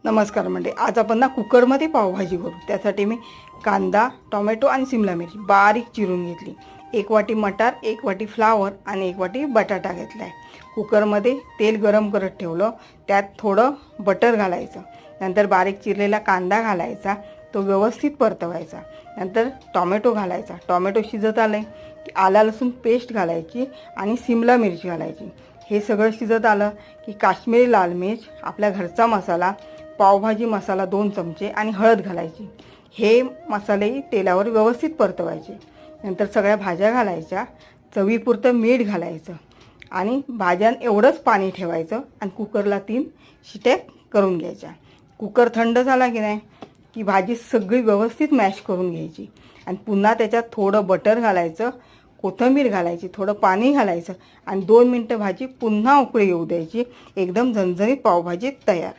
नमस्कार मंडळी, आज आपण ना कुकरमध्ये पावभाजी करू। त्यासाठी मी कांदा, टोमॅटो आणि शिमला मिरची बारीक चिरून घेतली। 1 वाटी मटार, 1 वाटी फ्लावर आणि 1 वाटी बटाटा घेतलाय। कुकरमध्ये तेल गरम करत ठेवलं, त्यात थोडं बटर घालायचं। नंतर बारीक चिरलेला कांदा घालायचा, तो व्यवस्थित परतवायचा। नंतर टोमॅटो घालायचा। टोमॅटो शिजत आले की आला लसूण पेस्ट घालायची आणि शिमला मिरची घालायची। हे सगळं शिजत आलं की काश्मीरी लाल मिर्च, आपल्या घरचा मसाला, पावभाजी मसाला 2 चमचे आणि हळद घालायची। हे मसाले तेलावर व्यवस्थित परतवायचे। नंतर सगळ्या भाज्या घालायच्या, चवीपुरतं मीठ घालायचं आणि भाज्यां एवढंच पाणी ठेवायचं आणि कुकरला 3 शिट्या करून घ्यायच्या। कुकर थंड झाला की नाही की भाजी सगळी व्यवस्थित मॅश करून घ्यायची आणि पुन्हा त्याच्यात थोडं बटर घालायचं, कोथिंबीर घालायची, थोडं पाणी घालायचं आणि 2 मिनिटं भाजी पुन्हा उकळी येऊ द्यायची। एकदम झणझणीत पावभाजी तयार।